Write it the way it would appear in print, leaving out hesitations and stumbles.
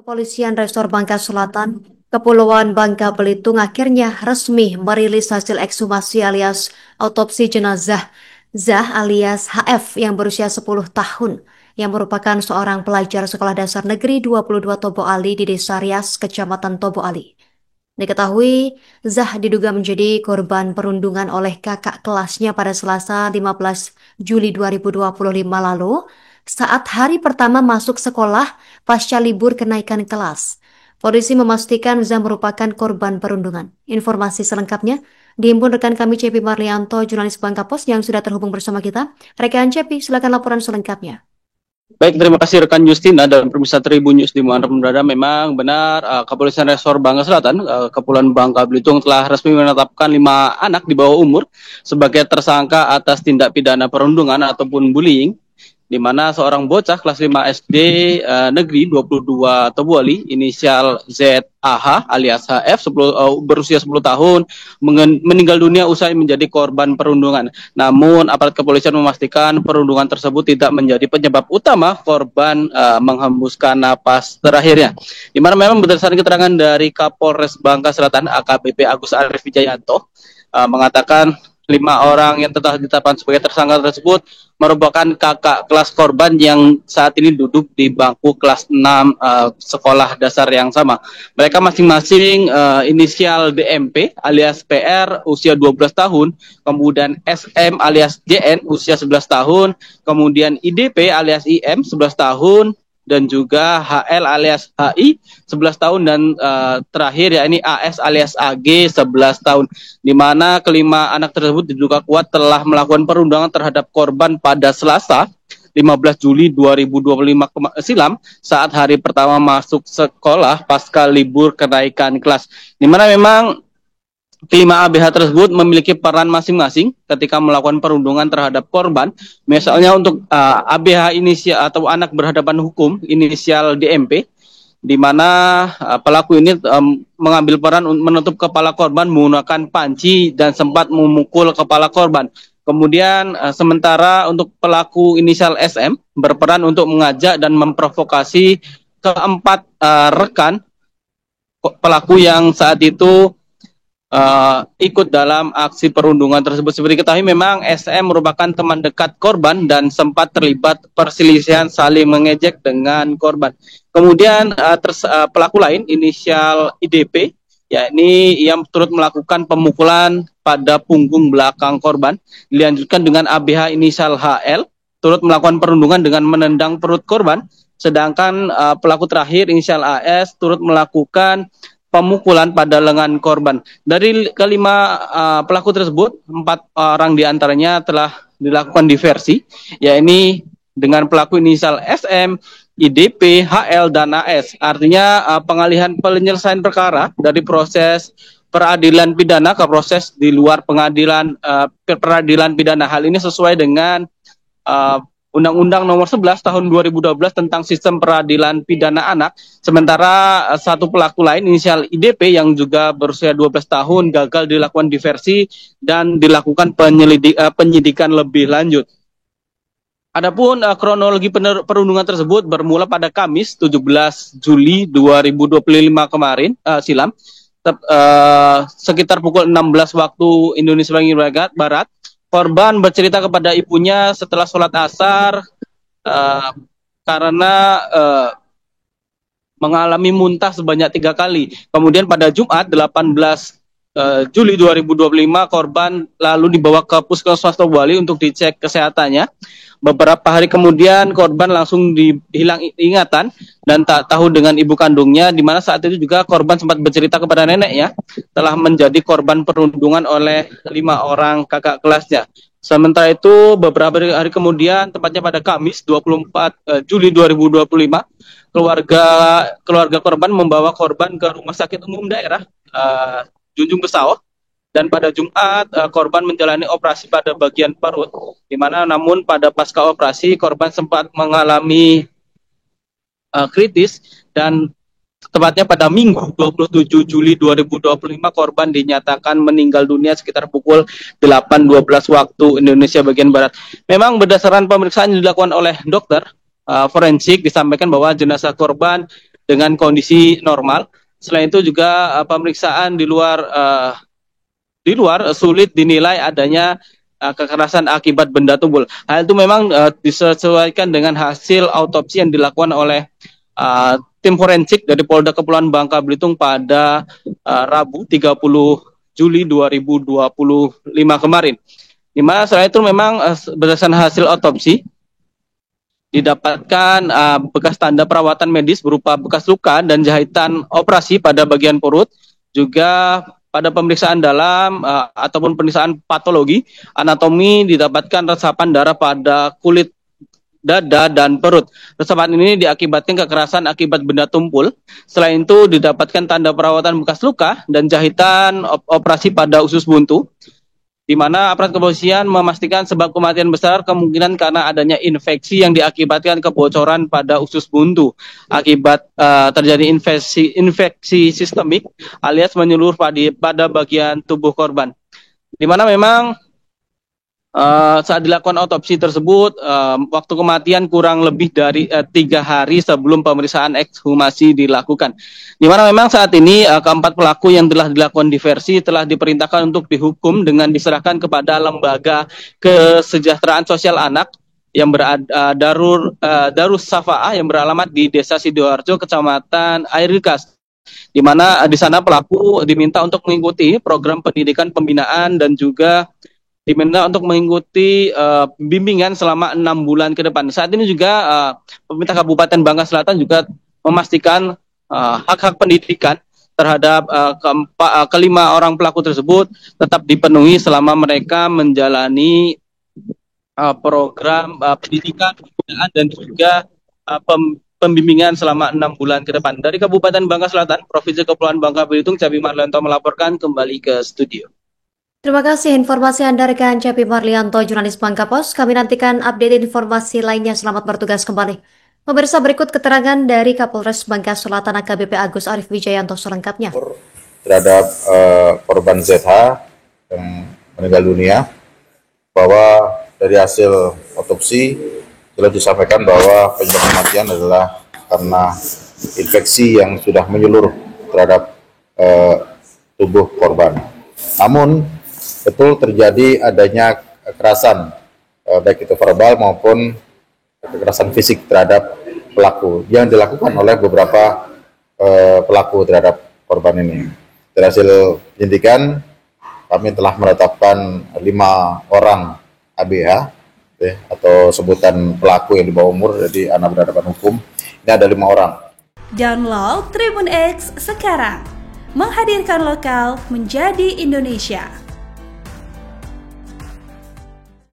Kepolisian Resor Bangka Selatan, Kepulauan Bangka Belitung akhirnya resmi merilis hasil ekshumasi alias autopsi jenazah Zah alias HF yang berusia 10 tahun, yang merupakan seorang pelajar sekolah dasar negeri 22 Tobo Ali di Desa Rias, Kecamatan Tobo Ali. Diketahui, Zah diduga menjadi korban perundungan oleh kakak kelasnya pada Selasa 15 Juli 2025 lalu saat hari pertama masuk sekolah pasca libur kenaikan kelas. Polisi memastikan Zah merupakan korban perundungan. Informasi selengkapnya dihimpun rekan kami Cepi Marlianto, jurnalis Bangka Pos yang sudah terhubung bersama kita. Rekan Cepi, silakan laporan selengkapnya. Baik, terima kasih rekan Justina dan pemirsa Tribun News di mana berada. Memang benar, Kepolisian Resor Bangka Selatan, Kepulauan Bangka Belitung telah resmi menetapkan 5 anak di bawah umur sebagai tersangka atas tindak pidana perundungan ataupun bullying, di mana seorang bocah kelas 5 SD negeri 22 Tobuali inisial ZAH alias HF berusia 10 tahun meninggal dunia usai menjadi korban perundungan. Namun aparat kepolisian memastikan perundungan tersebut tidak menjadi penyebab utama korban menghembuskan napas terakhirnya. Di mana memang berdasarkan keterangan dari Kapolres Bangka Selatan AKBP Agus Arif Wijayanto mengatakan 5 orang yang telah ditetapkan sebagai tersangka tersebut merupakan kakak kelas korban yang saat ini duduk di bangku kelas 6 sekolah dasar yang sama. Mereka masing-masing inisial DMP alias PR usia 12 tahun, kemudian SM alias JN usia 11 tahun, kemudian IDP alias IM 11 tahun, dan juga HL alias HI 11 tahun dan terakhir yakni AS alias AG 11 tahun, di mana kelima anak tersebut diduga kuat telah melakukan perundungan terhadap korban pada Selasa 15 Juli 2025 silam saat hari pertama masuk sekolah pasca libur kenaikan kelas, di mana memang kelima ABH tersebut memiliki peran masing-masing ketika melakukan perundungan terhadap korban. Misalnya untuk ABH inisial atau anak berhadapan hukum inisial DMP, di mana pelaku ini mengambil peran menutup kepala korban menggunakan panci dan sempat memukul kepala korban. Kemudian sementara untuk pelaku inisial SM berperan untuk mengajak dan memprovokasi keempat rekan pelaku yang saat itu ikut dalam aksi perundungan tersebut. Seperti diketahui memang SM merupakan teman dekat korban dan sempat terlibat perselisihan saling mengejek dengan korban. Kemudian pelaku lain inisial IDP, yakni yang turut melakukan pemukulan pada punggung belakang korban, dilanjutkan dengan ABH inisial HL turut melakukan perundungan dengan menendang perut korban, sedangkan pelaku terakhir inisial AS turut melakukan pemukulan pada lengan korban. Dari kelima pelaku tersebut, 4 orang diantaranya telah dilakukan diversi, yakni dengan pelaku inisial SM, IDP, HL, dan AS. Artinya pengalihan penyelesaian perkara dari proses peradilan pidana ke proses di luar pengadilan peradilan pidana. Hal ini sesuai dengan Undang-Undang Nomor 11 Tahun 2012 tentang Sistem Peradilan Pidana Anak. Sementara satu pelaku lain inisial IDP yang juga berusia 12 tahun gagal dilakukan diversi dan dilakukan penyidikan lebih lanjut. Adapun kronologi perundungan tersebut bermula pada Kamis 17 Juli 2025 kemarin silam sekitar pukul 16 waktu Indonesia bagian Barat. Korban bercerita kepada ibunya setelah sholat asar karena mengalami muntah sebanyak 3 kali. Kemudian pada Jumat 18 Juli 2025 korban lalu dibawa ke Puskesmas Tobuali untuk dicek kesehatannya. Beberapa hari kemudian korban langsung hilang ingatan dan tak tahu dengan ibu kandungnya, di mana saat itu juga korban sempat bercerita kepada neneknya telah menjadi korban perundungan oleh 5 orang kakak kelasnya. Sementara itu beberapa hari kemudian, tepatnya pada Kamis 24 Juli 2025, keluarga korban membawa korban ke Rumah Sakit Umum Daerah Junjung Besau. Dan pada Jumat korban menjalani operasi pada bagian perut, di mana namun pada pasca operasi korban sempat mengalami kritis dan tepatnya pada Minggu 27 Juli 2025 korban dinyatakan meninggal dunia sekitar pukul 8.12 waktu Indonesia bagian Barat. Memang berdasarkan pemeriksaan yang dilakukan oleh dokter forensik disampaikan bahwa jenazah korban dengan kondisi normal. Selain itu juga pemeriksaan di luar sulit dinilai adanya kekerasan akibat benda tumpul. Hal itu memang disesuaikan dengan hasil autopsi yang dilakukan oleh tim forensik dari Polda Kepulauan Bangka Belitung pada Rabu 30 Juli 2025 kemarin. Di mana setelah itu memang berdasarkan hasil autopsi didapatkan bekas tanda perawatan medis berupa bekas luka dan jahitan operasi pada bagian perut, juga pada pemeriksaan dalam ataupun pemeriksaan patologi anatomi didapatkan resapan darah pada kulit dada dan perut. Resapan ini diakibatkan kekerasan akibat benda tumpul. Selain itu didapatkan tanda perawatan bekas luka dan jahitan operasi pada usus buntu, di mana aparat kepolisian memastikan sebab kematian besar kemungkinan karena adanya infeksi yang diakibatkan kebocoran pada usus buntu akibat terjadi infeksi sistemik alias menyeluruh pada bagian tubuh korban. Di mana memang saat dilakukan otopsi tersebut, waktu kematian kurang lebih dari 3 hari sebelum pemeriksaan ekshumasi dilakukan. Di mana memang saat ini keempat pelaku yang telah dilakukan diversi telah diperintahkan untuk dihukum dengan diserahkan kepada Lembaga Kesejahteraan Sosial Anak yang berada Darus Safa'ah yang beralamat di Desa Sidoarjo, Kecamatan Airgas. Di mana di sana pelaku diminta untuk mengikuti program pendidikan pembinaan dan juga diminta untuk mengikuti bimbingan selama 6 bulan ke depan. Saat ini juga pemerintah Kabupaten Bangka Selatan juga memastikan hak-hak pendidikan terhadap kelima orang pelaku tersebut tetap dipenuhi selama mereka menjalani program pendidikan, pembinaan dan juga pembimbingan selama 6 bulan ke depan. Dari Kabupaten Bangka Selatan, Provinsi Kepulauan Bangka Belitung, Capi Marlianto melaporkan kembali ke studio. Terima kasih informasi Anda rekan Capi Marlianto, jurnalis Bangka Pos. Kami nantikan update informasi lainnya. Selamat bertugas kembali. Pemirsa, berikut keterangan dari Kapolres Bangka Selatan AKBP Agus Arif Wijayanto selengkapnya. Terhadap korban ZH yang meninggal dunia, bahwa dari hasil otopsi telah disampaikan bahwa penyebab kematian adalah karena infeksi yang sudah menyeluruh terhadap tubuh korban. Namun betul terjadi adanya kekerasan, baik itu verbal maupun kekerasan fisik terhadap pelaku yang dilakukan oleh beberapa pelaku terhadap korban ini. Dari hasil penyelidikan, kami telah menetapkan 5 orang ABH atau sebutan pelaku yang di bawah umur, jadi anak berhadapan hukum. Ini ada 5 orang. Download Tribun X sekarang, menghadirkan lokal menjadi Indonesia.